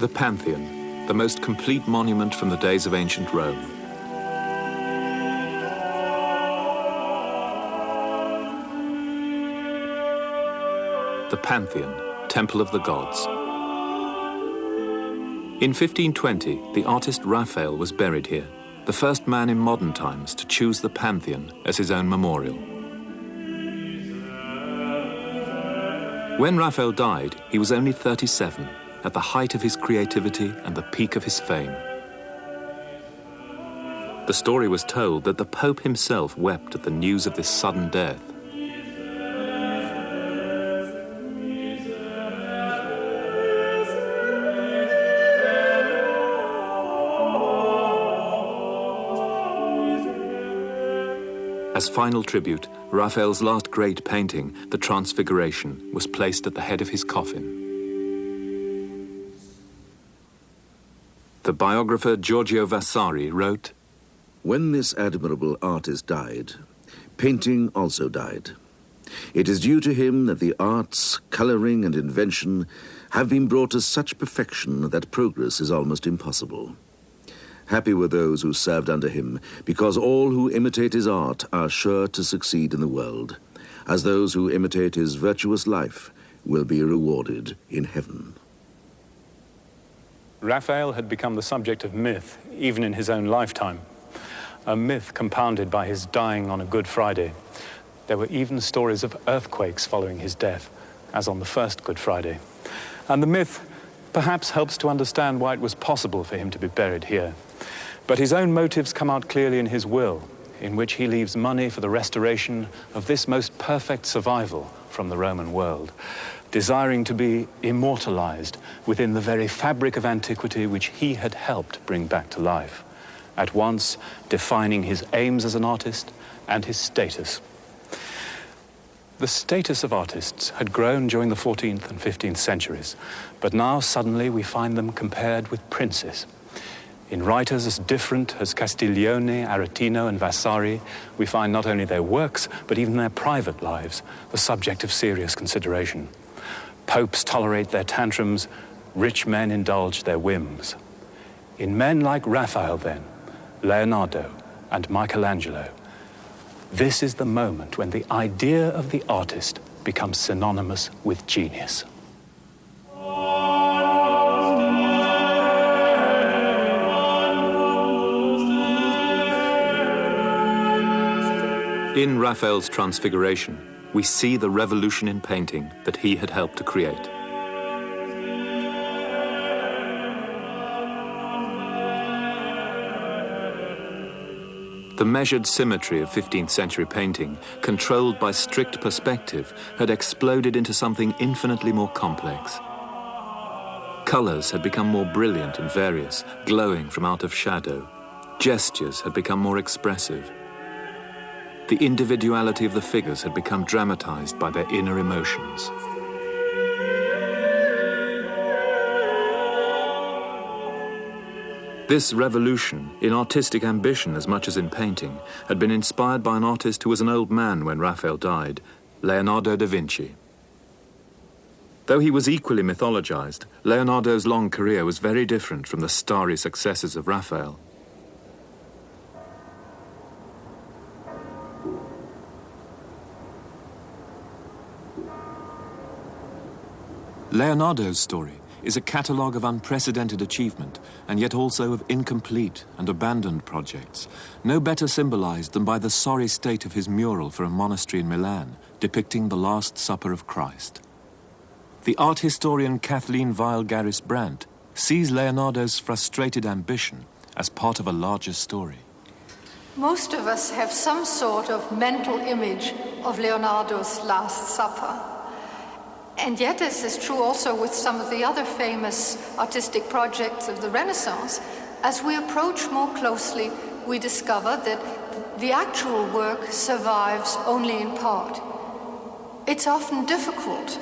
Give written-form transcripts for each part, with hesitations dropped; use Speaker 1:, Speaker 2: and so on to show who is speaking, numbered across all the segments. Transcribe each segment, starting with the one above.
Speaker 1: The Pantheon, the most complete monument from the days of ancient Rome. The Pantheon, Temple of the Gods. In 1520, the artist Raphael was buried here, the first man in modern times to choose the Pantheon as his own memorial. When Raphael died, he was only 37, at the height of his creativity and the peak of his fame. The story was told that the Pope himself wept at the news of this sudden death. As final tribute, Raphael's last great painting, The Transfiguration, was placed at the head of his coffin. The biographer Giorgio Vasari wrote,
Speaker 2: "When this admirable artist died, painting also died. It is due to him that the arts, coloring and invention have been brought to such perfection that progress is almost impossible. Happy were those who served under him, because all who imitate his art are sure to succeed in the world, as those who imitate his virtuous life will be rewarded in heaven."
Speaker 3: Raphael had become the subject of myth, even in his own lifetime. A myth compounded by his dying on a Good Friday. There were even stories of earthquakes following his death, as on the first Good Friday. And the myth perhaps helps to understand why it was possible for him to be buried here. But his own motives come out clearly in his will, in which he leaves money for the restoration of this most perfect survival from the Roman world, desiring to be immortalized within the very fabric of antiquity which he had helped bring back to life, at once defining his aims as an artist and his status. The status of artists had grown during the 14th and 15th centuries, but now suddenly we find them compared with princes. In writers as different as Castiglione, Aretino, and Vasari, we find not only their works, but even their private lives, the subject of serious consideration. Popes tolerate their tantrums, rich men indulge their whims. In men like Raphael, then, Leonardo, and Michelangelo, this is the moment when the idea of the artist becomes synonymous with genius.
Speaker 1: In Raphael's Transfiguration, we see the revolution in painting that he had helped to create. The measured symmetry of 15th century painting, controlled by strict perspective, had exploded into something infinitely more complex. Colors had become more brilliant and various, glowing from out of shadow. Gestures had become more expressive. The individuality of the figures had become dramatized by their inner emotions. This revolution, in artistic ambition as much as in painting, had been inspired by an artist who was an old man when Raphael died, Leonardo da Vinci. Though he was equally mythologized, Leonardo's long career was very different from the starry successes of Raphael. Leonardo's story is a catalogue of unprecedented achievement, and yet also of incomplete and abandoned projects, no better symbolized than by the sorry state of his mural for a monastery in Milan, depicting the Last Supper of Christ. The art historian Kathleen Weil-Garris-Brandt sees Leonardo's frustrated ambition as part of a larger story.
Speaker 4: Most of us have some sort of mental image of Leonardo's Last Supper. And yet, as is true also with some of the other famous artistic projects of the Renaissance, as we approach more closely, we discover that the actual work survives only in part. It's often difficult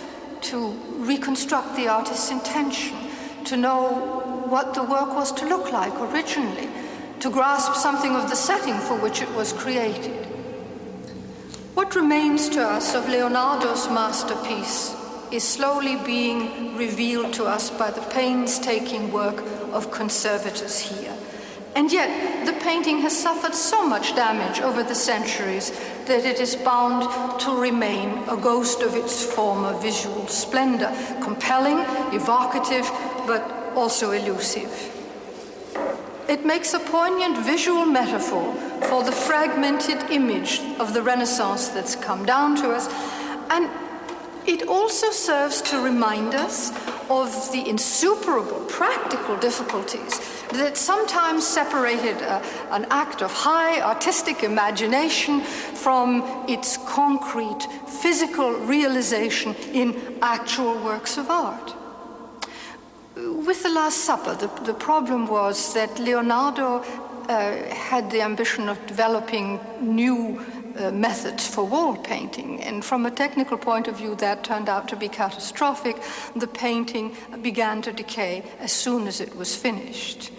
Speaker 4: to reconstruct the artist's intention, to know what the work was to look like originally, to grasp something of the setting for which it was created. What remains to us of Leonardo's masterpiece is slowly being revealed to us by the painstaking work of conservators here. And yet, the painting has suffered so much damage over the centuries that it is bound to remain a ghost of its former visual splendor, compelling, evocative, but also elusive. It makes a poignant visual metaphor for the fragmented image of the Renaissance that's come down to us, and it also serves to remind us of the insuperable practical difficulties that sometimes separated an act of high artistic imagination from its concrete physical realization in actual works of art. With the Last Supper, the problem was that Leonardo had the ambition of developing new methods for wall painting, and from a technical point of view that turned out to be catastrophic. The painting began to decay as soon as it was finished.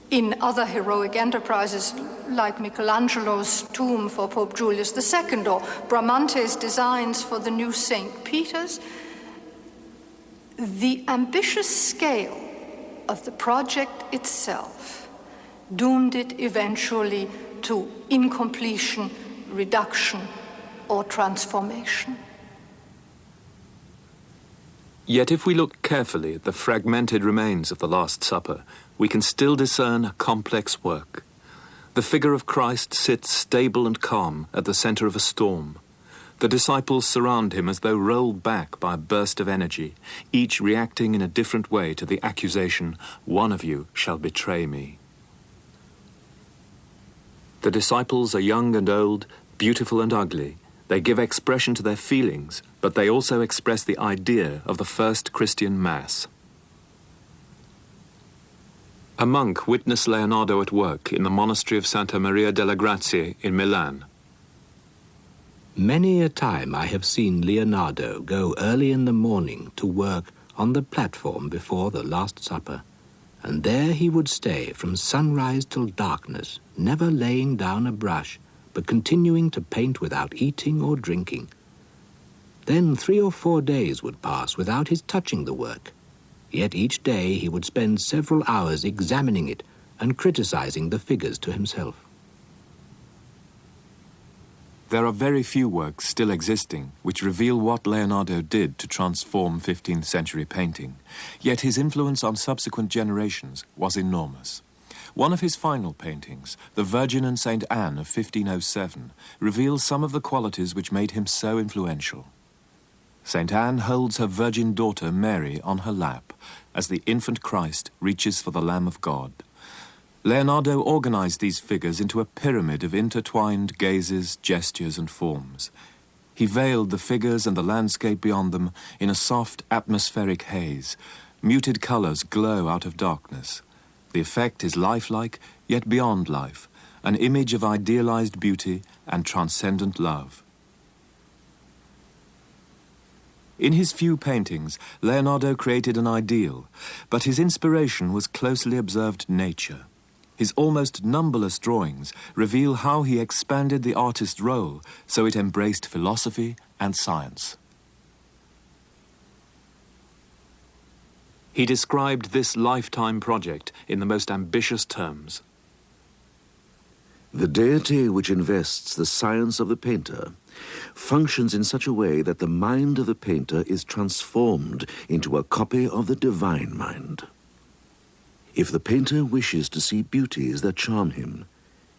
Speaker 4: In other heroic enterprises like Michelangelo's tomb for Pope Julius II or Bramante's designs for the new St. Peter's, the ambitious scale of the project itself doomed it eventually to incompletion, reduction, or transformation.
Speaker 1: Yet if we look carefully at the fragmented remains of the Last Supper, we can still discern a complex work. The figure of Christ sits stable and calm at the center of a storm. The disciples surround him as though rolled back by a burst of energy, each reacting in a different way to the accusation, "One of you shall betray me." The disciples are young and old, beautiful and ugly. They give expression to their feelings, but they also express the idea of the first Christian Mass. A monk witnessed Leonardo at work in the monastery of Santa Maria delle Grazie in Milan.
Speaker 5: Many a time I have seen Leonardo go early in the morning to work on the platform before the Last Supper, and there he would stay from sunrise till darkness, never laying down a brush, but continuing to paint without eating or drinking. Then 3 or 4 days would pass without his touching the work, yet each day he would spend several hours examining it and criticizing the figures to himself.
Speaker 1: There are very few works still existing which reveal what Leonardo did to transform 15th century painting, yet his influence on subsequent generations was enormous. One of his final paintings, The Virgin and St. Anne of 1507, reveals some of the qualities which made him so influential. St. Anne holds her virgin daughter Mary on her lap as the infant Christ reaches for the Lamb of God. Leonardo organized these figures into a pyramid of intertwined gazes, gestures, and forms. He veiled the figures and the landscape beyond them in a soft atmospheric haze. Muted colors glow out of darkness. The effect is lifelike, yet beyond life, an image of idealized beauty and transcendent love. In his few paintings, Leonardo created an ideal, but his inspiration was closely observed nature. His almost numberless drawings reveal how he expanded the artist's role so it embraced philosophy and science. He described this lifetime project in the most ambitious terms.
Speaker 2: The deity which invests the science of the painter functions in such a way that the mind of the painter is transformed into a copy of the divine mind. If the painter wishes to see beauties that charm him,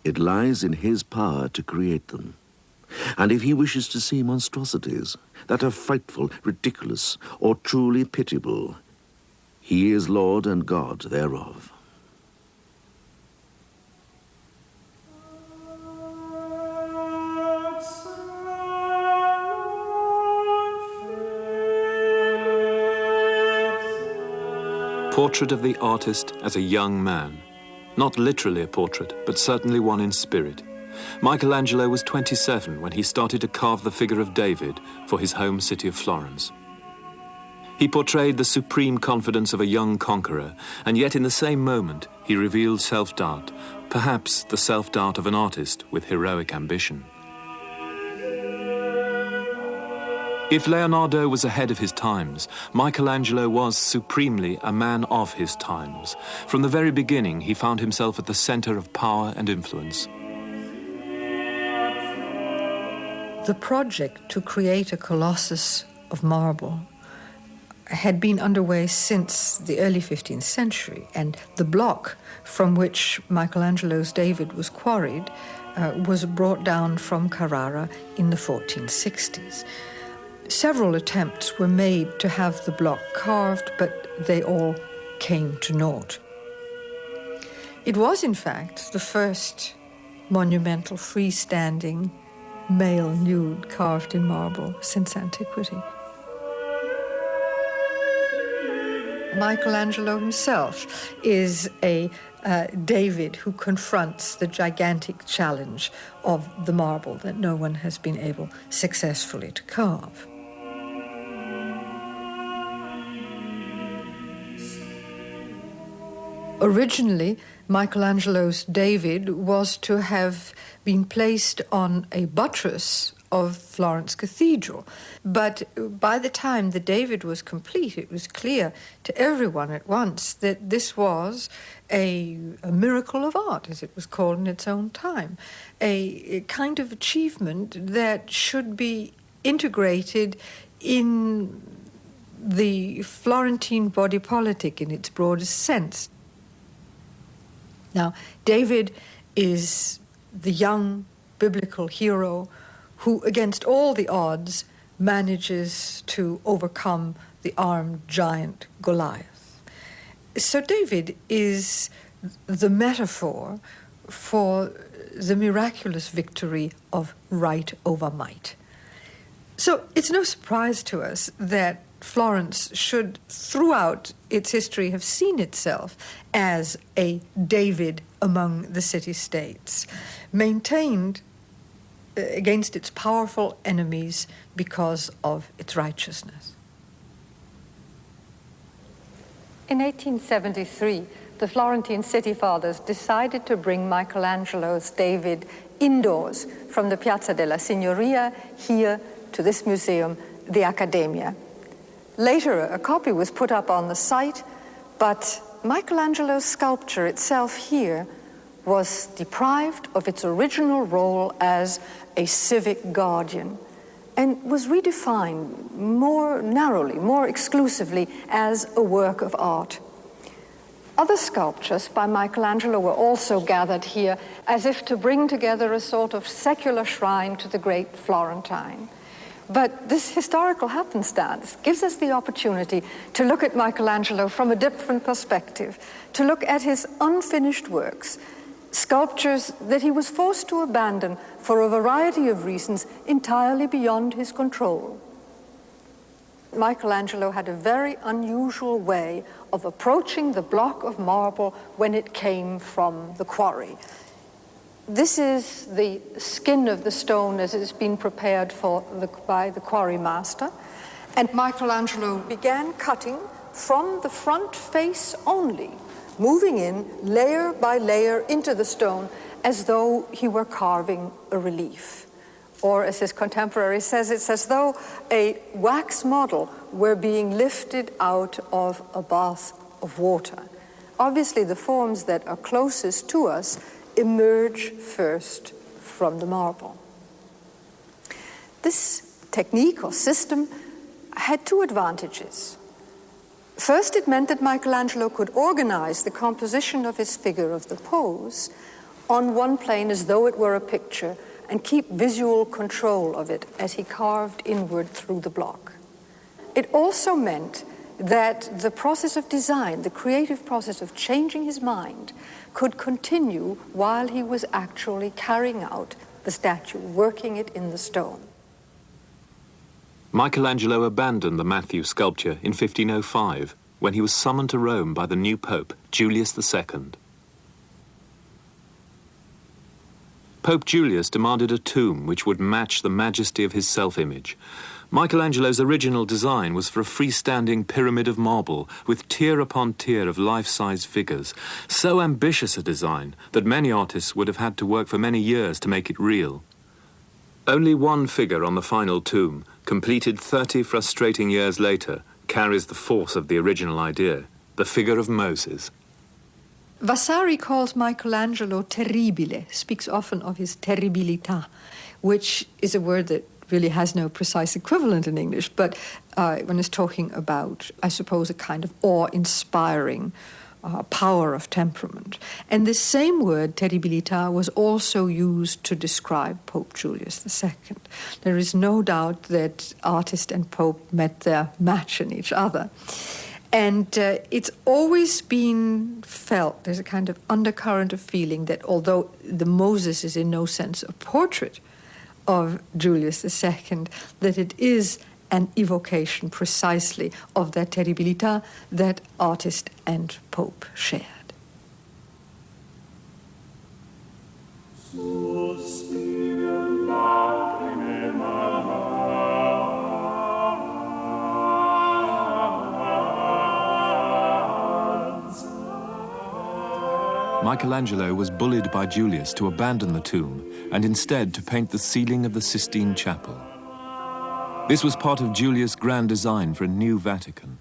Speaker 2: it lies in his power to create them. And if he wishes to see monstrosities that are frightful, ridiculous, or truly pitiable, he is Lord and God thereof.
Speaker 1: Portrait of the artist as a young man. Not literally a portrait, but certainly one in spirit. Michelangelo was 27 when he started to carve the figure of David for his home city of Florence. He portrayed the supreme confidence of a young conqueror, and yet in the same moment he revealed self-doubt, perhaps the self-doubt of an artist with heroic ambition. If Leonardo was ahead of his times, Michelangelo was supremely a man of his times. From the very beginning, he found himself at the center of power and influence.
Speaker 4: The project to create a Colossus of marble had been underway since the early 15th century, and the block from which Michelangelo's David was quarried was brought down from Carrara in the 1460s. Several attempts were made to have the block carved, but they all came to naught. It was, in fact, the first monumental freestanding male nude carved in marble since antiquity. Michelangelo himself is a David who confronts the gigantic challenge of the marble that no one has been able successfully to carve. Originally, Michelangelo's David was to have been placed on a buttress of Florence Cathedral. But by the time the David was complete, it was clear to everyone at once that this was a miracle of art, as it was called in its own time, a kind of achievement that should be integrated in the Florentine body politic in its broadest sense. Now, David is the young biblical hero who, against all the odds, manages to overcome the armed giant Goliath. So David is the metaphor for the miraculous victory of right over might. So it's no surprise to us that Florence should, throughout its history, have seen itself as a David among the city-states, maintained against its powerful enemies because of its righteousness.
Speaker 6: In 1873, the Florentine city fathers decided to bring Michelangelo's David indoors from the Piazza della Signoria here to this museum, the Accademia. Later, a copy was put up on the site, but Michelangelo's sculpture itself here was deprived of its original role as a civic guardian and was redefined more narrowly, more exclusively as a work of art. Other sculptures by Michelangelo were also gathered here as if to bring together a sort of secular shrine to the great Florentine. But this historical happenstance gives us the opportunity to look at Michelangelo from a different perspective, to look at his unfinished works, sculptures that he was forced to abandon for a variety of reasons entirely beyond his control. Michelangelo had a very unusual way of approaching the block of marble when it came from the quarry. This is the skin of the stone as it has been prepared by the quarry master. And Michelangelo began cutting from the front face only, moving in layer by layer into the stone as though he were carving a relief. Or as his contemporary says, it's as though a wax model were being lifted out of a bath of water. Obviously, the forms that are closest to us emerge first from the marble. This technique or system had two advantages. First, it meant that Michelangelo could organize the composition of his figure of the pose on one plane as though it were a picture and keep visual control of it as he carved inward through the block. It also meant that the process of design, the creative process of changing his mind, could continue while he was actually carrying out the statue, working it in the stone.
Speaker 1: Michelangelo abandoned the Matthew sculpture in 1505 when he was summoned to Rome by the new Pope, Julius II. Pope Julius demanded a tomb which would match the majesty of his self-image. Michelangelo's original design was for a freestanding pyramid of marble with tier upon tier of life-size figures, so ambitious a design that many artists would have had to work for many years to make it real. Only one figure on the final tomb, completed 30 frustrating years later, carries the force of the original idea, the figure of Moses.
Speaker 6: Vasari calls Michelangelo terribile, speaks often of his terribilità, which is a word that really has no precise equivalent in English, but when it's talking about, I suppose, a kind of awe-inspiring power of temperament. And this same word, terribilità, was also used to describe Pope Julius II. There is no doubt that artist and Pope met their match in each other. And it's always been felt, there's a kind of undercurrent of feeling that although the Moses is in no sense a portrait of Julius II, that it is an evocation precisely of that terribilità that artist and Pope shared.
Speaker 1: Michelangelo was bullied by Julius to abandon the tomb and instead to paint the ceiling of the Sistine Chapel. This was part of Julius' grand design for a new Vatican.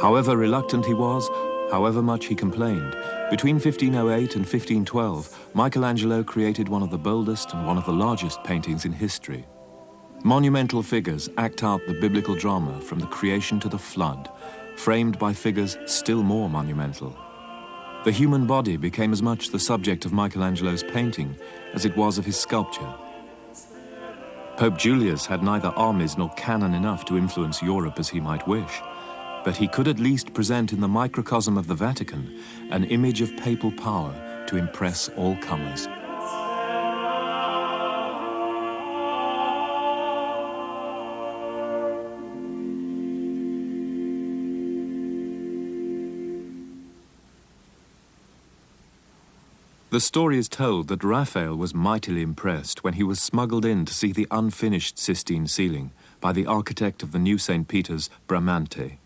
Speaker 1: However reluctant he was, however much he complained, between 1508 and 1512, Michelangelo created one of the boldest and one of the largest paintings in history. Monumental figures act out the biblical drama from the creation to the flood, framed by figures still more monumental. The human body became as much the subject of Michelangelo's painting as it was of his sculpture. Pope Julius had neither armies nor cannon enough to influence Europe as he might wish, but he could at least present in the microcosm of the Vatican an image of papal power to impress all comers. The story is told that Raphael was mightily impressed when he was smuggled in to see the unfinished Sistine ceiling by the architect of the new St. Peter's, Bramante.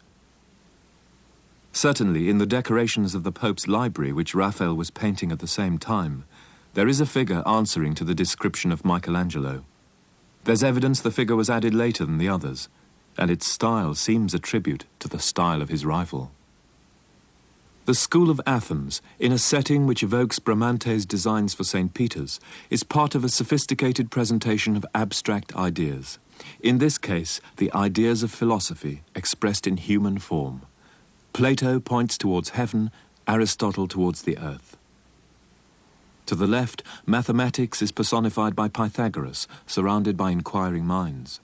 Speaker 1: Certainly, in the decorations of the Pope's library, which Raphael was painting at the same time, there is a figure answering to the description of Michelangelo. There's evidence the figure was added later than the others, and its style seems a tribute to the style of his rival. The School of Athens, in a setting which evokes Bramante's designs for St. Peter's, is part of a sophisticated presentation of abstract ideas. In this case, the ideas of philosophy expressed in human form. Plato points towards heaven, Aristotle towards the earth. To the left, mathematics is personified by Pythagoras, surrounded by inquiring minds.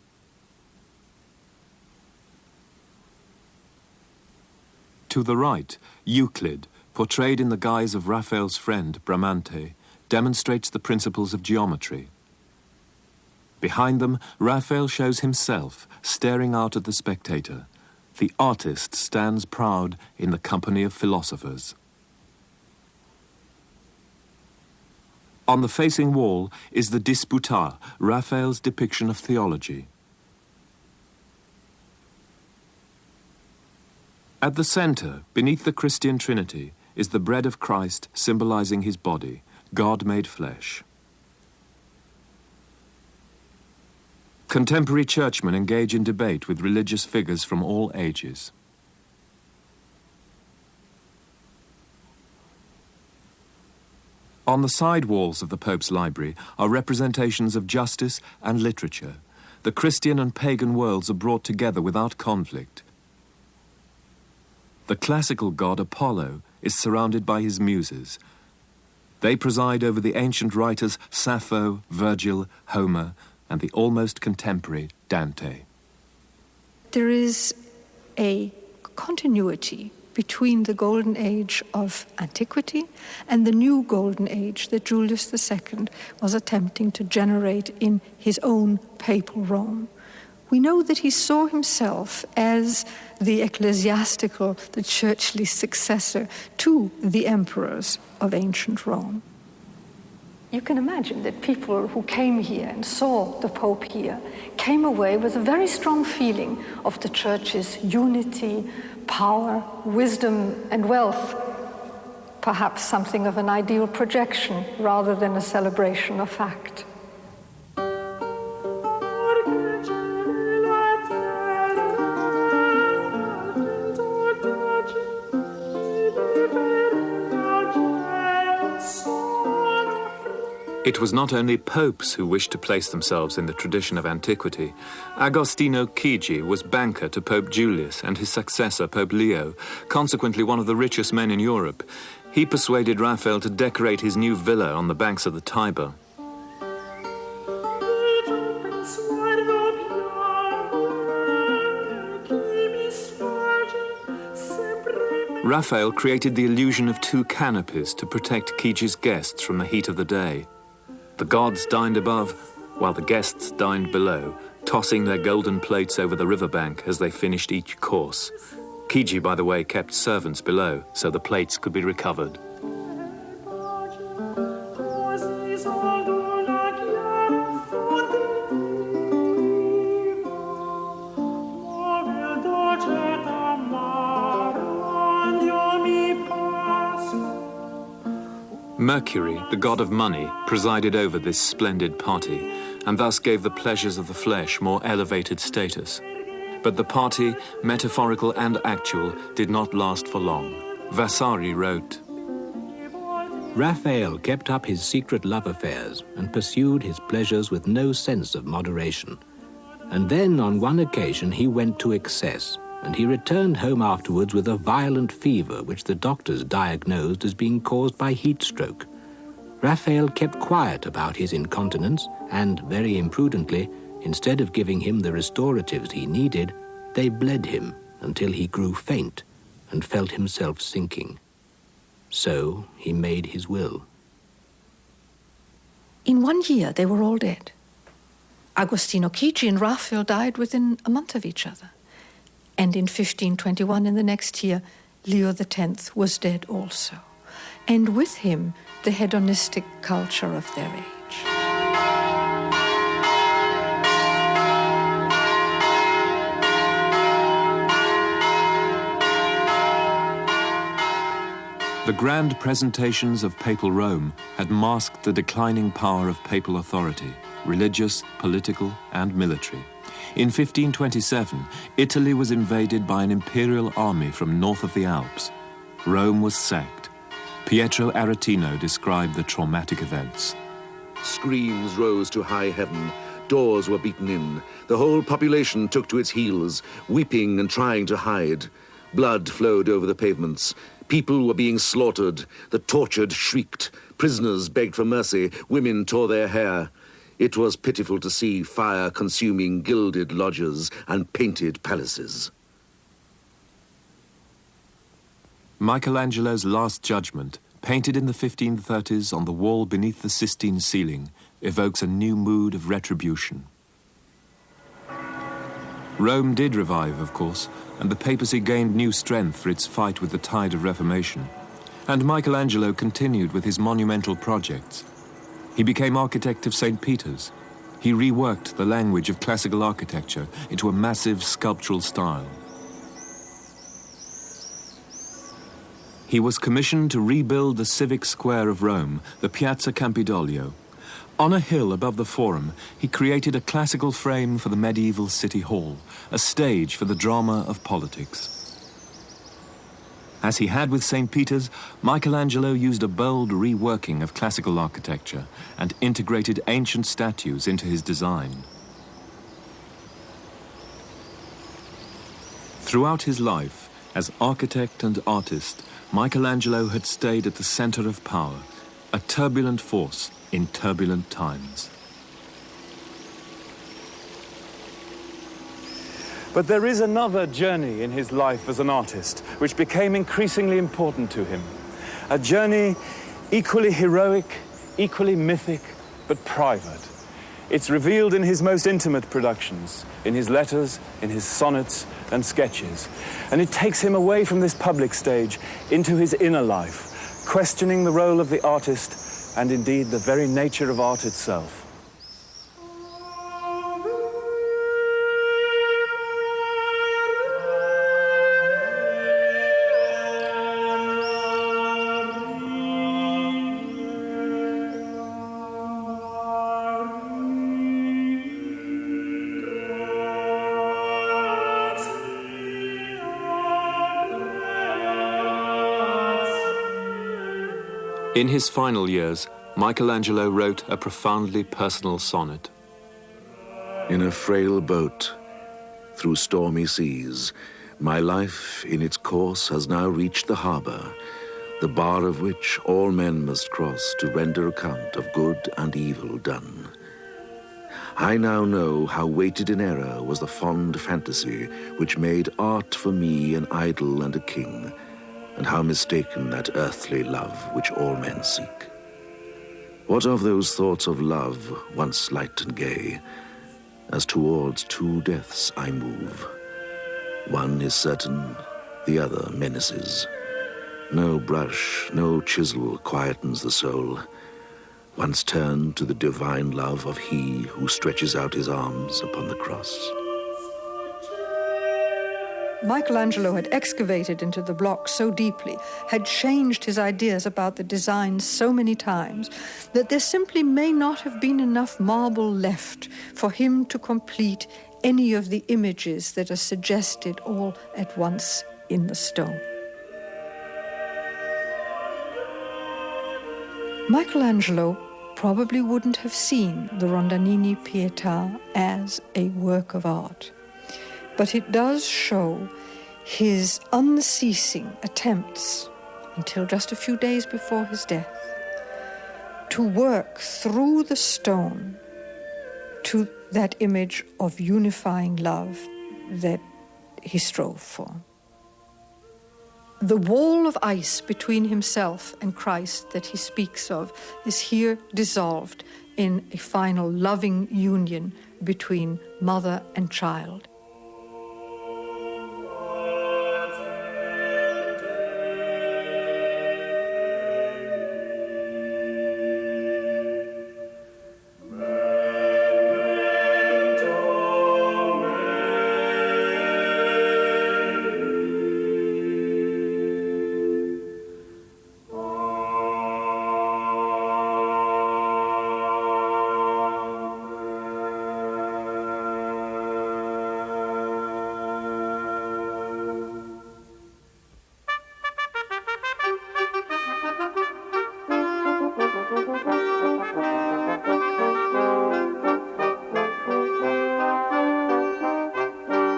Speaker 1: To the right, Euclid, portrayed in the guise of Raphael's friend, Bramante, demonstrates the principles of geometry. Behind them, Raphael shows himself, staring out at the spectator. The artist stands proud in the company of philosophers. On the facing wall is the Disputa, Raphael's depiction of theology. At the center, beneath the Christian Trinity, is the bread of Christ symbolizing his body, God made flesh. Contemporary churchmen engage in debate with religious figures from all ages. On the side walls of the Pope's library are representations of justice and literature. The Christian and pagan worlds are brought together without conflict. The classical god Apollo is surrounded by his muses. They preside over the ancient writers Sappho, Virgil, Homer, and the almost contemporary Dante.
Speaker 6: There is a continuity between the golden age of antiquity and the new golden age that Julius II was attempting to generate in his own papal Rome. We know that he saw himself as the ecclesiastical, the churchly successor to the emperors of ancient Rome. You can imagine that people who came here and saw the Pope here came away with a very strong feeling of the Church's unity, power, wisdom, and wealth. Perhaps something of an ideal projection rather than a celebration of fact.
Speaker 1: It was not only popes who wished to place themselves in the tradition of antiquity. Agostino Chigi was banker to Pope Julius and his successor, Pope Leo, consequently one of the richest men in Europe. He persuaded Raphael to decorate his new villa on the banks of the Tiber. Raphael created the illusion of two canopies to protect Chigi's guests from the heat of the day. The gods dined above, while the guests dined below, tossing their golden plates over the riverbank as they finished each course. Chigi, by the way, kept servants below, so the plates could be recovered. Mercury, the god of money, presided over this splendid party, and thus gave the pleasures of the flesh more elevated status. But the party, metaphorical and actual, did not last for long. Vasari wrote,
Speaker 5: Raphael kept up his secret love affairs and pursued his pleasures with no sense of moderation. And then on one occasion he went to excess, and he returned home afterwards with a violent fever which the doctors diagnosed as being caused by heat stroke. Raphael kept quiet about his incontinence and, very imprudently, instead of giving him the restoratives he needed, they bled him until he grew faint and felt himself sinking. So he made his will.
Speaker 6: In 1 year, they were all dead. Agostino Chigi and Raphael died within a month of each other. And in 1521, in the next year, Leo X was dead also. And with him, the hedonistic culture of their age.
Speaker 1: The grand presentations of papal Rome had masked the declining power of papal authority, religious, political, and military. In 1527, Italy was invaded by an imperial army from north of the Alps. Rome was sacked. Pietro Aretino described the traumatic events.
Speaker 2: Screams rose to high heaven. Doors were beaten in. The whole population took to its heels, weeping and trying to hide. Blood flowed over the pavements. People were being slaughtered. The tortured shrieked. Prisoners begged for mercy. Women tore their hair. It was pitiful to see fire consuming gilded lodges and painted palaces.
Speaker 1: Michelangelo's Last Judgment, painted in the 1530s on the wall beneath the Sistine ceiling, evokes a new mood of retribution. Rome did revive, of course, and the papacy gained new strength for its fight with the tide of Reformation. And Michelangelo continued with his monumental projects. He became architect of St. Peter's. He reworked the language of classical architecture into a massive sculptural style. He was commissioned to rebuild the civic square of Rome, the Piazza Campidoglio. On a hill above the Forum, he created a classical frame for the medieval city hall, a stage for the drama of politics. As he had with St. Peter's, Michelangelo used a bold reworking of classical architecture and integrated ancient statues into his design. Throughout his life, as architect and artist, Michelangelo had stayed at the center of power, a turbulent force in turbulent times.
Speaker 3: But there is another journey in his life as an artist, which became increasingly important to him. A journey equally heroic, equally mythic, but private. It's revealed in his most intimate productions, in his letters, in his sonnets and sketches. And it takes him away from this public stage into his inner life, questioning the role of the artist and indeed the very nature of art itself.
Speaker 1: In his final years, Michelangelo wrote a profoundly personal sonnet.
Speaker 2: In a frail boat, through stormy seas, my life in its course has now reached the harbor, the bar of which all men must cross to render account of good and evil done. I now know how weighted in error was the fond fantasy which made art for me an idol and a king, and how mistaken that earthly love which all men seek. What of those thoughts of love, once light and gay, as towards two deaths I move? One is certain, the other menaces. No brush, no chisel quietens the soul. Once turned to the divine love of he who stretches out his arms upon the cross.
Speaker 6: Michelangelo had excavated into the block so deeply, had changed his ideas about the design so many times, that there simply may not have been enough marble left for him to complete any of the images that are suggested all at once in the stone. Michelangelo probably wouldn't have seen the Rondanini Pietà as a work of art, but it does show his unceasing attempts, until just a few days before his death, to work through the stone to that image of unifying love that he strove for. The wall of ice between himself and Christ that he speaks of is here dissolved in a final loving union between mother and child.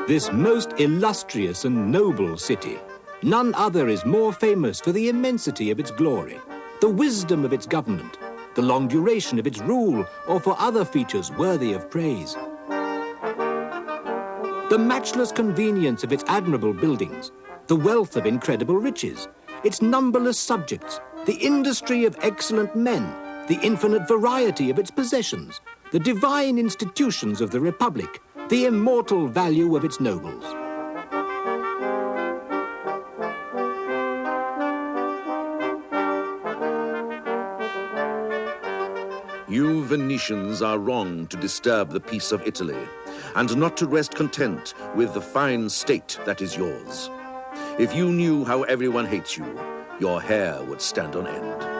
Speaker 5: This most illustrious and noble city, none other is more famous for the immensity of its glory, the wisdom of its government, the long duration of its rule, or for other features worthy of praise. The matchless convenience of its admirable buildings, the wealth of incredible riches, its numberless subjects, the industry of excellent men, the infinite variety of its possessions, the divine institutions of the Republic, the immortal value of its nobles.
Speaker 2: You Venetians are wrong to disturb the peace of Italy, and not to rest content with the fine state that is yours. If you knew how everyone hates you, your hair would stand on end.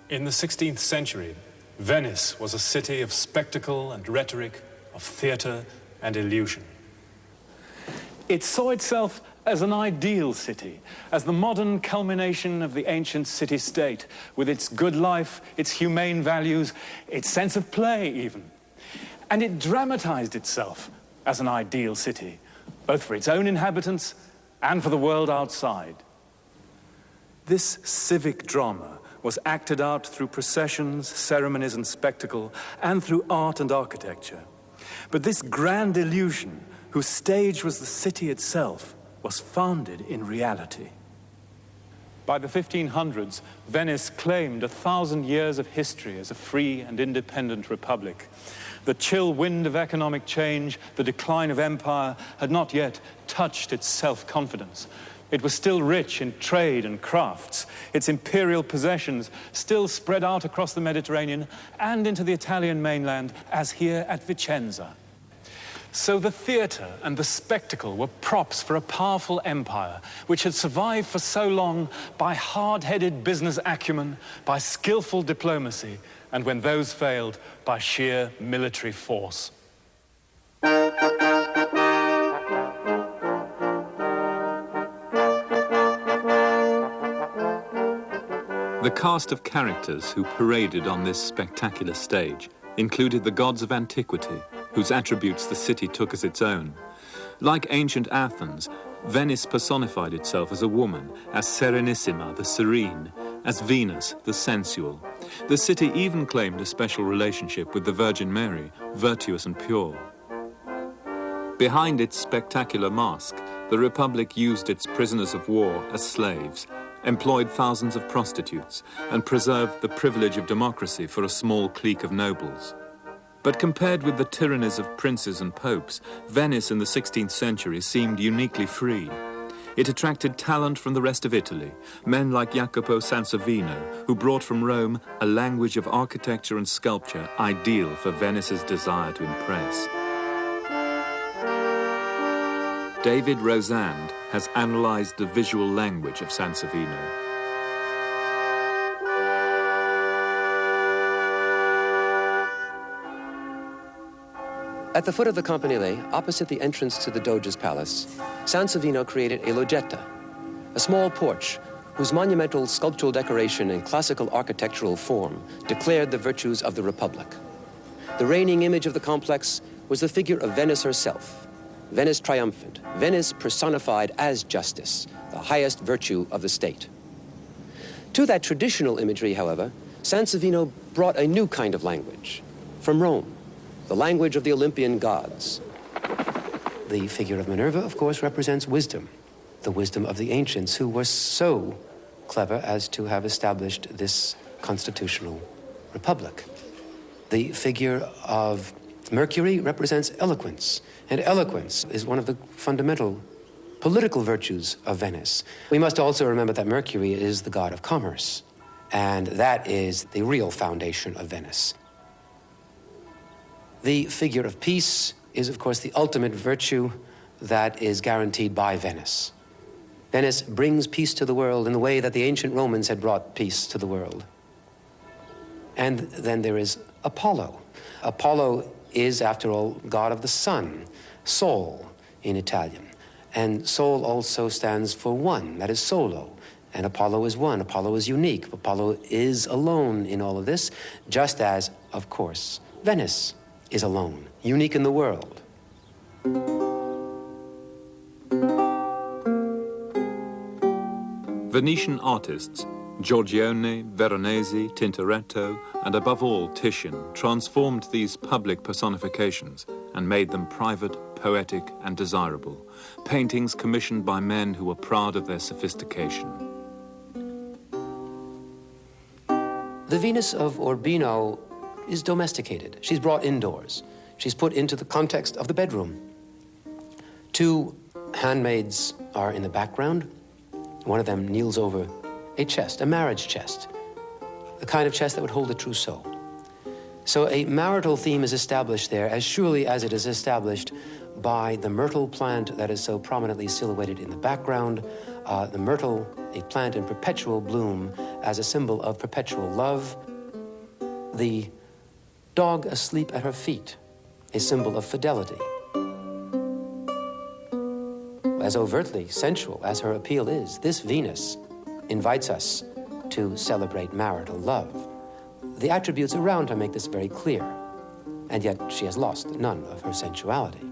Speaker 3: In the 16th century, Venice was a city of spectacle and rhetoric, of theatre and illusion. It saw itself as an ideal city, as the modern culmination of the ancient city-state, with its good life, its humane values, its sense of play even. And it dramatized itself as an ideal city, both for its own inhabitants and for the world outside. This civic drama was acted out through processions, ceremonies and spectacle, and through art and architecture. But this grand illusion, whose stage was the city itself, was founded in reality. By the 1500s, Venice claimed 1,000 years of history as a free and independent republic. The chill wind of economic change, the decline of empire, had not yet touched its self-confidence. It was still rich in trade and crafts, its imperial possessions still spread out across the Mediterranean and into the Italian mainland, as here at Vicenza. So the theatre and the spectacle were props for a powerful empire which had survived for so long by hard-headed business acumen, by skillful diplomacy, and when those failed, by sheer military force.
Speaker 1: The cast of characters who paraded on this spectacular stage included the gods of antiquity, whose attributes the city took as its own. Like ancient Athens, Venice personified itself as a woman, as Serenissima, the serene, as Venus, the sensual. The city even claimed a special relationship with the Virgin Mary, virtuous and pure. Behind its spectacular mask, the Republic used its prisoners of war as slaves, employed thousands of prostitutes, and preserved the privilege of democracy for a small clique of nobles. But compared with the tyrannies of princes and popes, Venice in the 16th century seemed uniquely free. It attracted talent from the rest of Italy, men like Jacopo Sansovino, who brought from Rome a language of architecture and sculpture ideal for Venice's desire to impress. David Rosand has analyzed the visual language of Sansovino.
Speaker 7: At the foot of the Campanile, opposite the entrance to the Doge's palace, Sansovino created a loggia, a small porch whose monumental sculptural decoration and classical architectural form declared the virtues of the Republic. The reigning image of the complex was the figure of Venice herself, Venice triumphant, Venice personified as justice, the highest virtue of the state. To that traditional imagery, however, Sansovino brought a new kind of language from Rome, the language of the Olympian gods. The figure of Minerva, of course, represents wisdom, the wisdom of the ancients who were so clever as to have established this constitutional republic. The figure of Mercury represents eloquence, and eloquence is one of the fundamental political virtues of Venice. We must also remember that Mercury is the god of commerce, and that is the real foundation of Venice. The figure of peace is, of course, the ultimate virtue that is guaranteed by Venice. Venice brings peace to the world in the way that the ancient Romans had brought peace to the world. And then there is Apollo. Apollo is, after all, god of the sun, Sol in Italian. And Sol also stands for one, that is solo. And Apollo is one, Apollo is unique. Apollo is alone in all of this, just as, of course, Venice is alone, unique in the world.
Speaker 1: Venetian artists, Giorgione, Veronese, Tintoretto, and above all Titian, transformed these public personifications and made them private, poetic, and desirable, paintings commissioned by men who were proud of their sophistication.
Speaker 7: The Venus of Urbino is domesticated. She's brought indoors. She's put into the context of the bedroom. Two handmaids are in the background. One of them kneels over a chest, a marriage chest, the kind of chest that would hold a trousseau. So a marital theme is established there as surely as it is established by the myrtle plant that is so prominently silhouetted in the background. The myrtle, a plant in perpetual bloom as a symbol of perpetual love. The dog asleep at her feet, a symbol of fidelity. As overtly sensual as her appeal is, this Venus invites us to celebrate marital love. The attributes around her make this very clear, and yet she has lost none of her sensuality.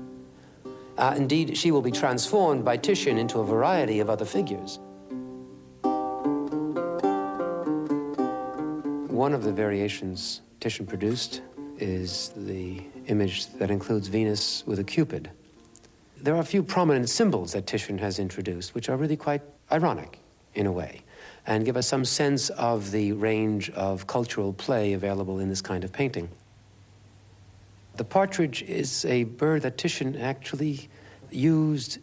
Speaker 7: Indeed, she will be transformed by Titian into a variety of other figures. One of the variations Titian produced is the image that includes Venus with a Cupid. There are a few prominent symbols that Titian has introduced, which are really quite ironic in a way, and give us some sense of the range of cultural play available in this kind of painting. The partridge is a bird that Titian actually used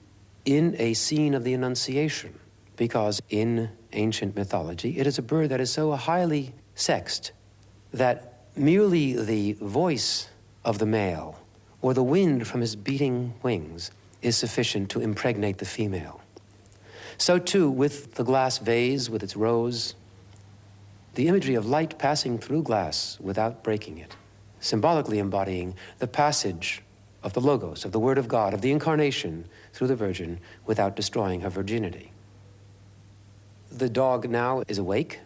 Speaker 7: in a scene of the Annunciation, because in ancient mythology, it is a bird that is so highly sexed that merely the voice of the male or the wind from his beating wings is sufficient to impregnate the female. So too with the glass vase with its rose. the imagery of light passing through glass without breaking it, symbolically embodying the passage of the Logos, of the Word of God, of the Incarnation through the Virgin without destroying her virginity. The dog now is awake.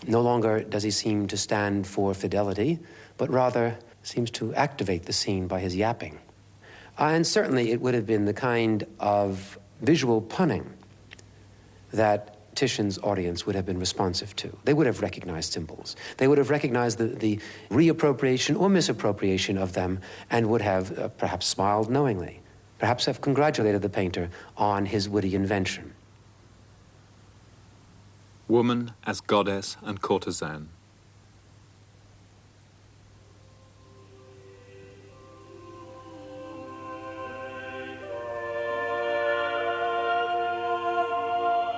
Speaker 7: No longer does he seem to stand for fidelity, but rather seems to activate the scene by his yapping. And certainly it would have been the kind of visual punning that Titian's audience would have been responsive to. They would have recognized symbols. They would have recognized the reappropriation or misappropriation of them and would have perhaps smiled knowingly, perhaps have congratulated the painter on his witty invention.
Speaker 1: Woman as goddess and courtesan.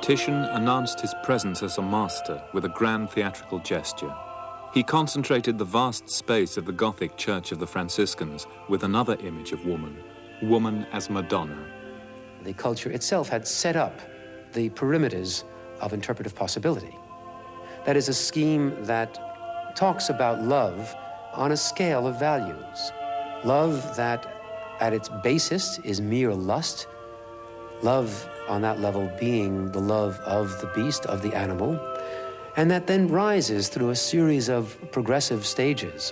Speaker 1: Titian announced his presence as a master with a grand theatrical gesture. He concentrated the vast space of the Gothic Church of the Franciscans with another image of woman, woman as Madonna.
Speaker 7: The culture itself had set up the perimeters of interpretive possibility. That is a scheme that talks about love on a scale of values. Love that at its basis is mere lust, love on that level being the love of the beast, of the animal, and that then rises through a series of progressive stages,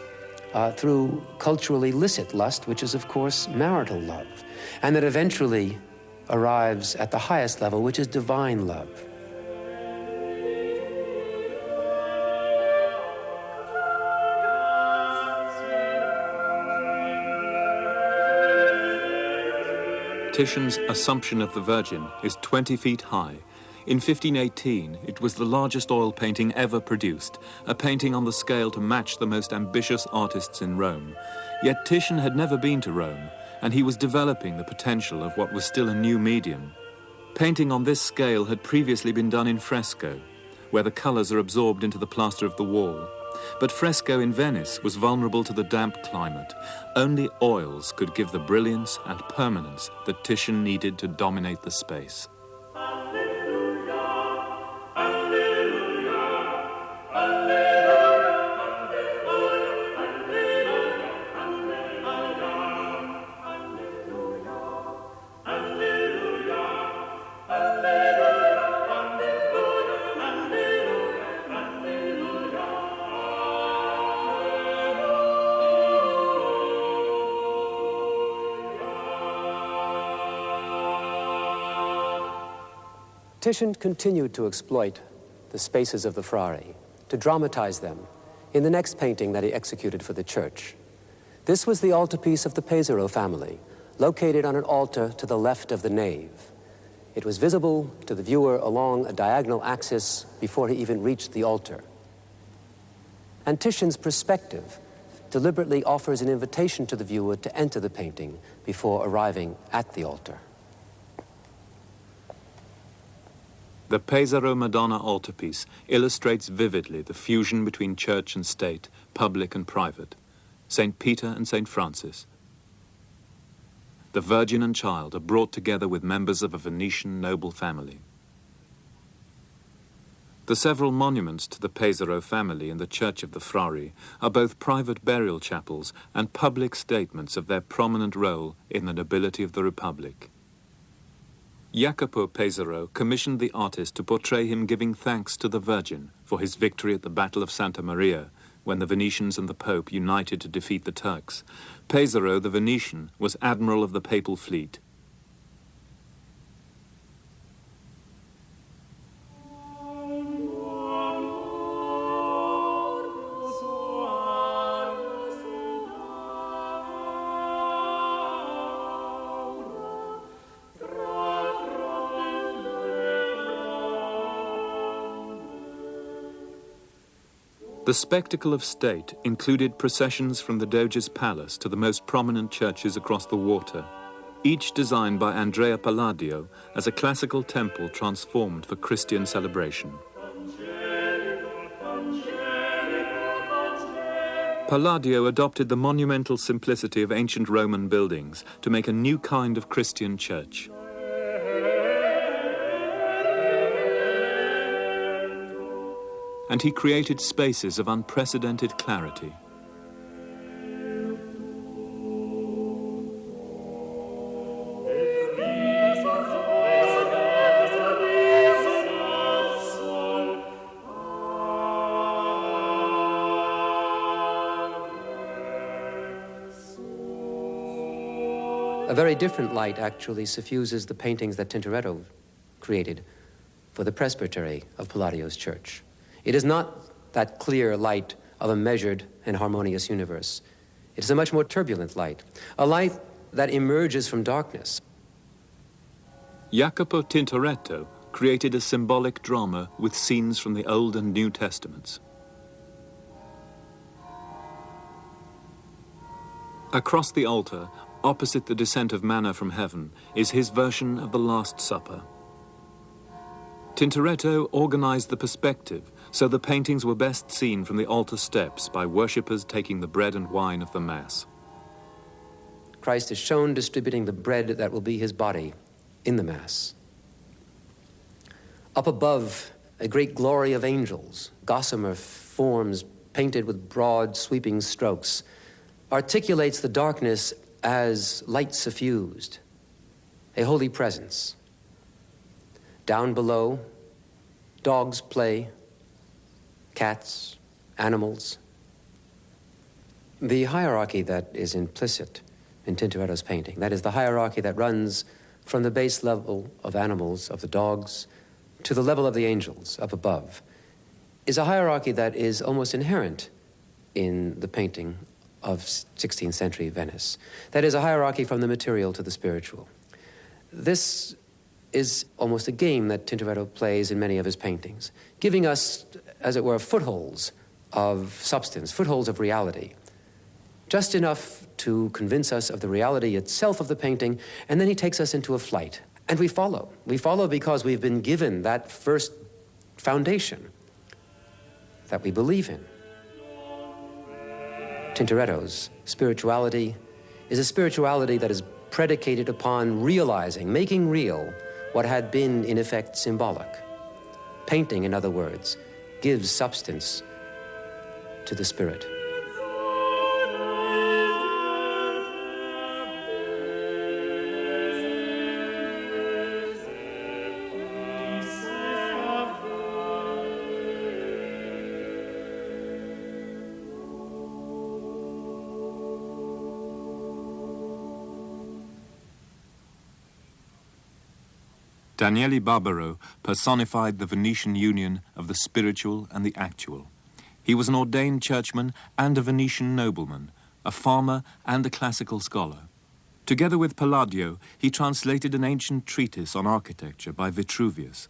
Speaker 7: through culturally licit lust, which is, of course, marital love, and that eventually arrives at the highest level, which is divine love.
Speaker 1: Titian's Assumption of the Virgin is 20 feet high. In 1518, it was the largest oil painting ever produced, a painting on the scale to match the most ambitious artists in Rome. Yet Titian had never been to Rome, and he was developing the potential of what was still a new medium. Painting on this scale had previously been done in fresco, where the colors are absorbed into the plaster of the wall. But fresco in Venice was vulnerable to the damp climate. Only oils could give the brilliance and permanence that Titian needed to dominate the space.
Speaker 7: Titian continued to exploit the spaces of the Frari, to dramatize them in the next painting that he executed for the church. This was the altarpiece of the Pesaro family, located on an altar to the left of the nave. It was visible to the viewer along a diagonal axis before he even reached the altar. And Titian's perspective deliberately offers an invitation to the viewer to enter the painting before arriving at the altar.
Speaker 1: The Pesaro Madonna altarpiece illustrates vividly the fusion between church and state, public and private, St. Peter and St. Francis. The Virgin and Child are brought together with members of a Venetian noble family. The several monuments to the Pesaro family in the Church of the Frari are both private burial chapels and public statements of their prominent role in the nobility of the Republic. Jacopo Pesaro commissioned the artist to portray him giving thanks to the Virgin for his victory at the Battle of Santa Maria, when the Venetians and the Pope united to defeat the Turks. Pesaro, the Venetian, was admiral of the papal fleet. The spectacle of state included processions from the Doge's palace to the most prominent churches across the water, each designed by Andrea Palladio as a classical temple transformed for Christian celebration. Palladio adopted the monumental simplicity of ancient Roman buildings to make a new kind of Christian church. and he created spaces of unprecedented clarity.
Speaker 7: A very different light actually suffuses the paintings that Tintoretto created for the presbytery of Palladio's church. It is not that clear light of a measured and harmonious universe. It is a much more turbulent light, a light that emerges from darkness.
Speaker 1: Jacopo Tintoretto created a symbolic drama with scenes from the Old and New Testaments. Across the altar, opposite the descent of manna from heaven, is his version of the Last Supper. Tintoretto organized the perspective so the paintings were best seen from the altar steps by worshippers taking the bread and wine of the Mass.
Speaker 7: Christ is shown distributing the bread that will be his body in the Mass. Up above, a great glory of angels, gossamer forms painted with broad, sweeping strokes, articulates the darkness as light suffused, a holy presence. Down below, dogs play, cats, animals. The hierarchy that is implicit in Tintoretto's painting, that is the hierarchy that runs from the base level of animals, of the dogs, to the level of the angels up above, is a hierarchy that is almost inherent in the painting of 16th century Venice. That is a hierarchy from the material to the spiritual. This is almost a game that Tintoretto plays in many of his paintings, giving us, as it were, footholds of substance, footholds of reality, just enough to convince us of the reality itself of the painting, and then he takes us into a flight. And we follow. We follow because we've been given that first foundation that we believe in. Tintoretto's spirituality is a spirituality that is predicated upon realizing, making real what had been, in effect, symbolic. Painting, in other words, gives substance to the spirit.
Speaker 1: Daniele Barbaro personified the Venetian union of the spiritual and the actual. He was an ordained churchman and a Venetian nobleman, a farmer and a classical scholar. Together with Palladio, he translated an ancient treatise on architecture by Vitruvius.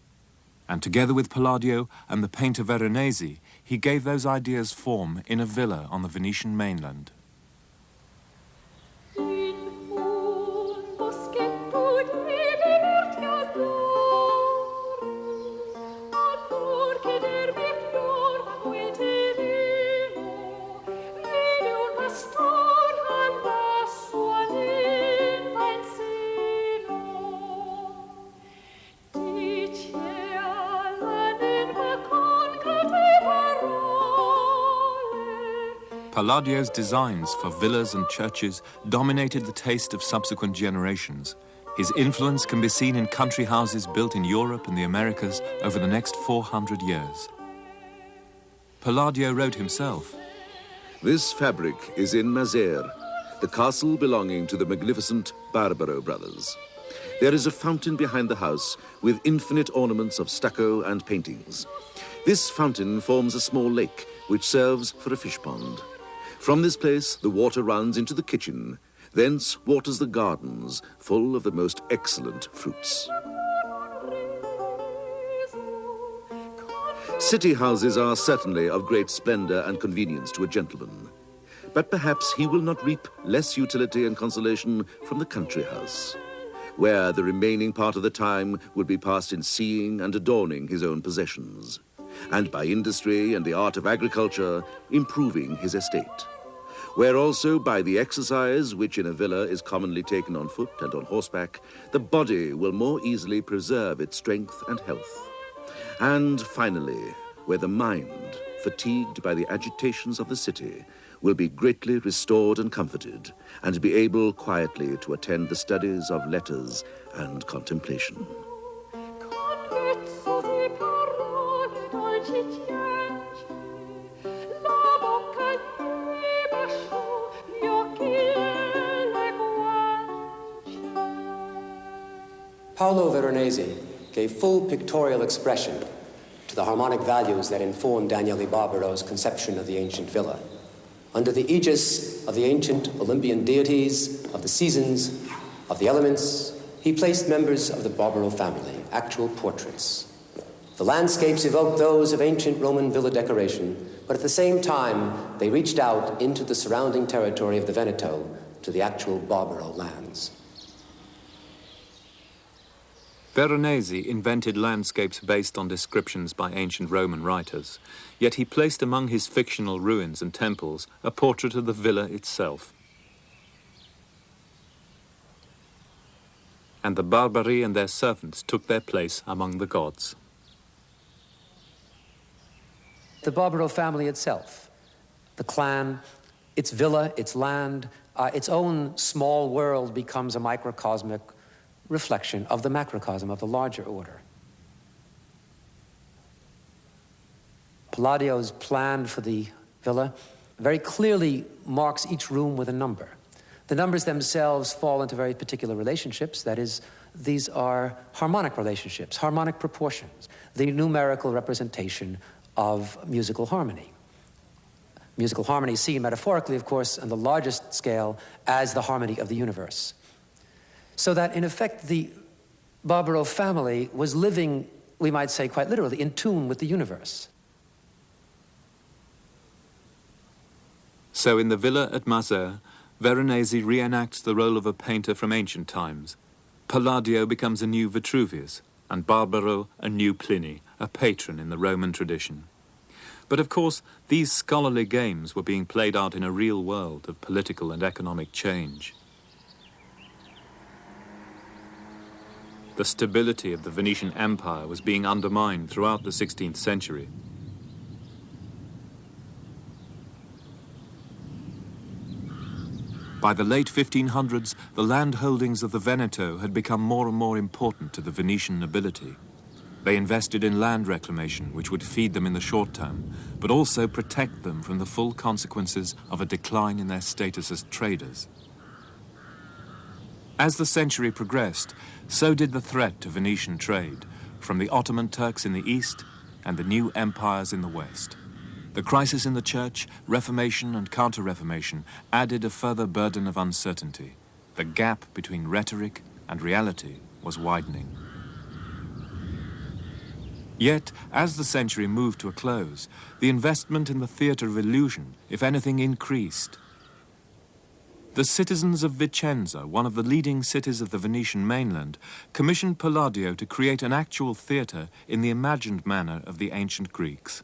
Speaker 1: And together with Palladio and the painter Veronese, he gave those ideas form in a villa on the Venetian mainland. Palladio's designs for villas and churches dominated the taste of subsequent generations. His influence can be seen in country houses built in Europe and the Americas over the next 400 years. Palladio wrote himself,
Speaker 2: "This fabric is in Mazere, the castle belonging to the magnificent Barbaro brothers. There is a fountain behind the house with infinite ornaments of stucco and paintings. This fountain forms a small lake which serves for a fish pond. From this place, the water runs into the kitchen, thence waters the gardens, full of the most excellent fruits." City houses are certainly of great splendor and convenience to a gentleman, but perhaps he will not reap less utility and consolation from the country house, where the remaining part of the time would be passed in seeing and adorning his own possessions, and by industry and the art of agriculture, improving his estate, where also by the exercise, which in a villa is commonly taken on foot and on horseback, the body will more easily preserve its strength and health. And finally, where the mind, fatigued by the agitations of the city, will be greatly restored and comforted, and be able quietly to attend the studies of letters and contemplation.
Speaker 7: Paolo Veronese gave full pictorial expression to the harmonic values that informed Daniele Barbaro's conception of the ancient villa. Under the aegis of the ancient Olympian deities, of the seasons, of the elements, he placed members of the Barbaro family, actual portraits. The landscapes evoked those of ancient Roman villa decoration, but at the same time, they reached out into the surrounding territory of the Veneto to the actual Barbaro lands.
Speaker 1: Veronese invented landscapes based on descriptions by ancient Roman writers, yet he placed among his fictional ruins and temples a portrait of the villa itself. And the Barbari and their servants took their place among the gods.
Speaker 7: The Barbaro family itself, the clan, its villa, its land, its own small world becomes a microcosmic reflection of the macrocosm of the larger order. Palladio's plan for the villa very clearly marks each room with a number. The numbers themselves fall into very particular relationships. That is, these are harmonic relationships, harmonic proportions, the numerical representation of musical harmony. Musical harmony seen metaphorically, of course, on the largest scale as the harmony of the universe. So that, in effect, the Barbaro family was living, we might say quite literally, in tune with the universe.
Speaker 1: So in the villa at Mazères, Veronese reenacts the role of a painter from ancient times. Palladio becomes a new Vitruvius, and Barbaro a new Pliny, a patron in the Roman tradition. But of course, these scholarly games were being played out in a real world of political and economic change. The stability of the Venetian Empire was being undermined throughout the 16th century. By the late 1500s, the land holdings of the Veneto had become more and more important to the Venetian nobility. They invested in land reclamation, which would feed them in the short term, but also protect them from the full consequences of a decline in their status as traders. As the century progressed, so did the threat to Venetian trade, from the Ottoman Turks in the east and the new empires in the west. The crisis in the church, Reformation and Counter-Reformation added a further burden of uncertainty. The gap between rhetoric and reality was widening. Yet, as the century moved to a close, the investment in the theatre of illusion, if anything, increased. The citizens of Vicenza, one of the leading cities of the Venetian mainland, commissioned Palladio to create an actual theatre in the imagined manner of the ancient Greeks.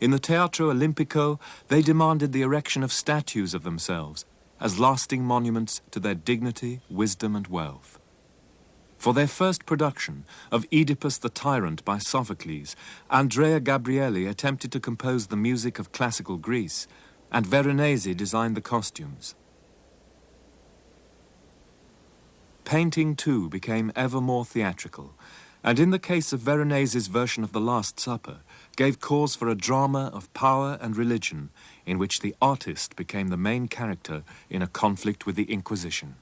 Speaker 1: In the Teatro Olimpico, they demanded the erection of statues of themselves as lasting monuments to their dignity, wisdom, and wealth. For their first production of Oedipus the Tyrant by Sophocles, Andrea Gabrieli attempted to compose the music of classical Greece, and Veronese designed the costumes. Painting, too, became ever more theatrical, and in the case of Veronese's version of The Last Supper, gave cause for a drama of power and religion in which the artist became the main character in a conflict with the Inquisition.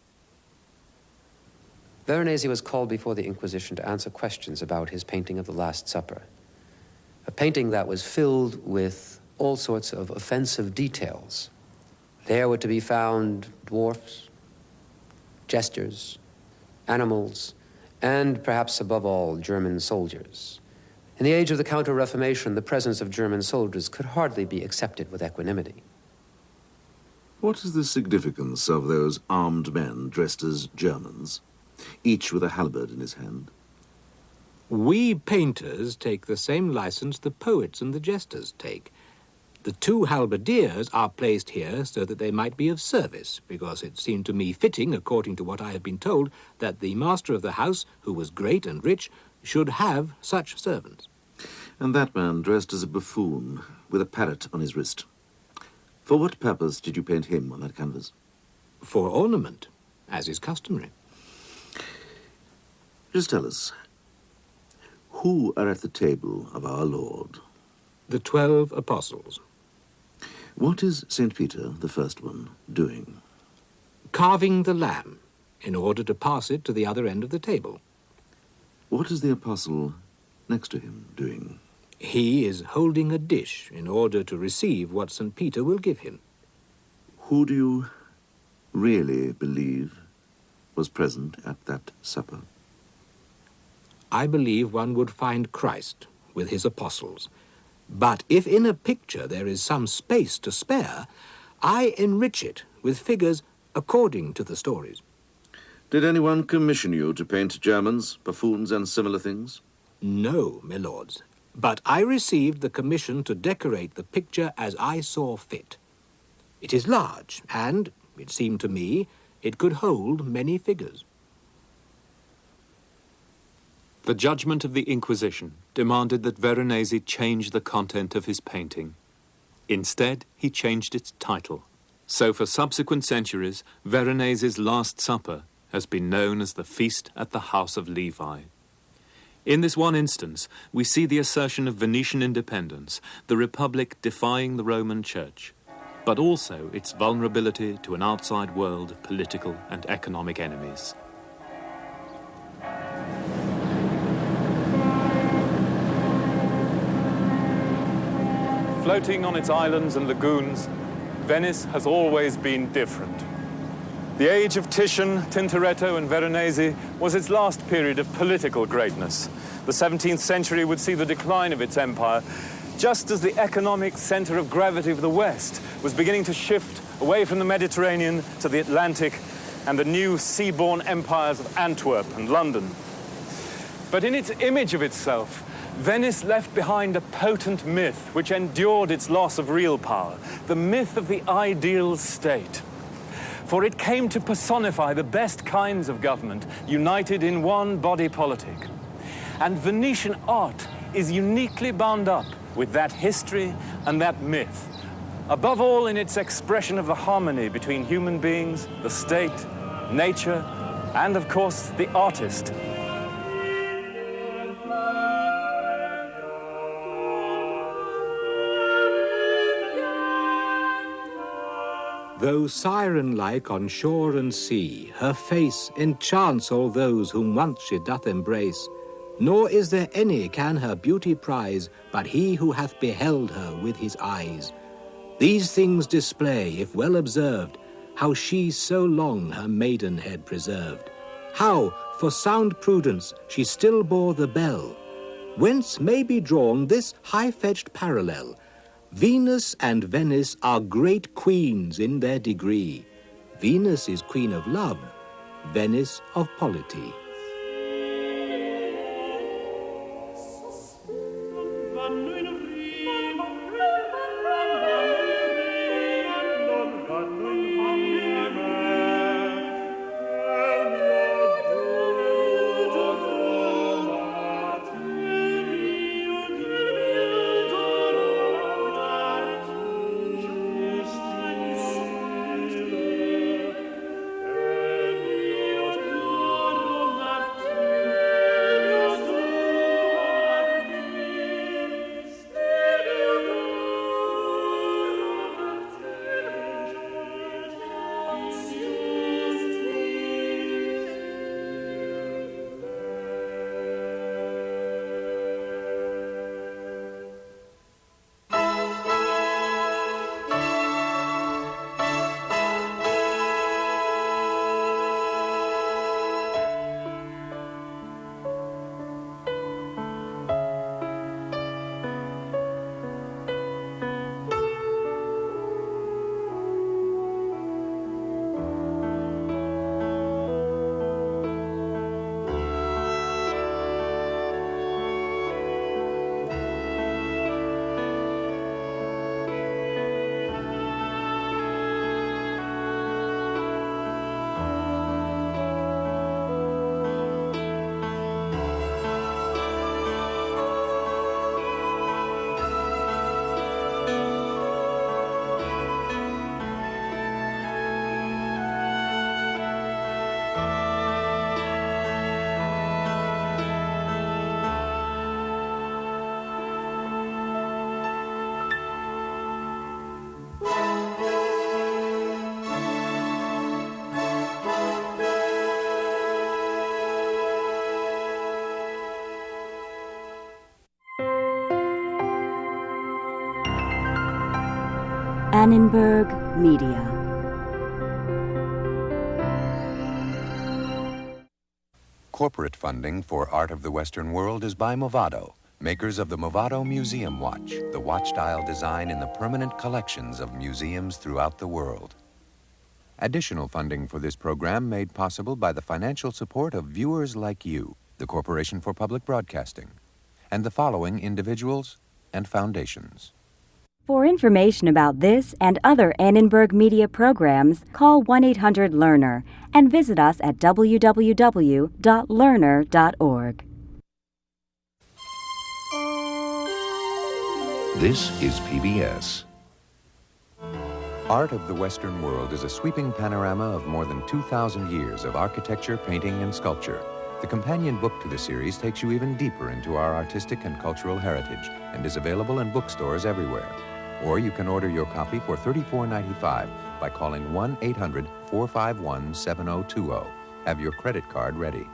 Speaker 7: Veronese was called before the Inquisition to answer questions about his painting of The Last Supper, a painting that was filled with all sorts of offensive details. There were to be found dwarfs, jesters, animals, and perhaps above all, German soldiers. In the age of the Counter-Reformation, the presence of German soldiers could hardly be accepted with equanimity.
Speaker 2: What is the significance of those armed men dressed as Germans, each with a halberd in his hand?
Speaker 5: We painters take the same license the poets and the jesters take. The two halberdiers are placed here so that they might be of service, because it seemed to me fitting, according to what I have been told, that the master of the house, who was great and rich, should have such servants.
Speaker 2: And that man dressed as a buffoon with a parrot on his wrist. For what purpose did you paint him on that canvas?
Speaker 5: For ornament, as is customary.
Speaker 2: Just tell us, who are at the table of our Lord?
Speaker 5: The 12 apostles.
Speaker 2: What is St. Peter, the first one, doing?
Speaker 5: Carving the lamb in order to pass it to the other end of the table.
Speaker 2: What is the apostle next to him doing?
Speaker 5: He is holding a dish in order to receive what St. Peter will give him.
Speaker 2: Who do you really believe was present at that supper?
Speaker 5: I believe one would find Christ with his apostles. But if in a picture there is some space to spare, I enrich it with figures according to the stories.
Speaker 2: Did anyone commission you to paint Germans, buffoons, and similar things?
Speaker 5: No, my lords. But I received the commission to decorate the picture as I saw fit. It is large, and, it seemed to me, it could hold many figures.
Speaker 1: The judgment of the Inquisition demanded that Veronese change the content of his painting. Instead, he changed its title. So for subsequent centuries, Veronese's Last Supper has been known as the Feast at the House of Levi. In this one instance, we see the assertion of Venetian independence, the Republic defying the Roman Church, but also its vulnerability to an outside world of political and economic enemies.
Speaker 3: Floating on its islands and lagoons, Venice has always been different. The age of Titian, Tintoretto and Veronese was its last period of political greatness. The 17th century would see the decline of its empire, just as the economic center of gravity of the West was beginning to shift away from the Mediterranean to the Atlantic and the new seaborne empires of Antwerp and London. But in its image of itself, Venice left behind a potent myth which endured its loss of real power, the myth of the ideal state. For it came to personify the best kinds of government, united in one body politic. And Venetian art is uniquely bound up with that history and that myth, above all in its expression of the harmony between human beings, the state, nature, and of course, the artist.
Speaker 5: Though siren-like on shore and sea, her face enchants all those whom once she doth embrace. Nor is there any can her beauty prize, but he who hath beheld her with his eyes. These things display, if well observed, how she so long her maidenhead preserved. How, for sound prudence, she still bore the bell. Whence may be drawn this high-fetched parallel. Venus and Venice are great queens in their degree. Venus is queen of love, Venice of polity.
Speaker 8: Annenberg Media.
Speaker 9: Corporate funding for Art of the Western World is by Movado, makers of the Movado Museum Watch, the watch-style design in the permanent collections of museums throughout the world. Additional funding for this program made possible by the financial support of viewers like you, the Corporation for Public Broadcasting, and the following individuals and foundations.
Speaker 8: For information about this and other Annenberg Media programs, call 1-800-LEARNER and visit us at www.learner.org.
Speaker 2: This is PBS.
Speaker 9: Art of the Western World is a sweeping panorama of more than 2,000 years of architecture, painting, and sculpture. The companion book to the series takes you even deeper into our artistic and cultural heritage and is available in bookstores everywhere. Or you can order your copy for $34.95 by calling 1-800-451-7020. Have your credit card ready.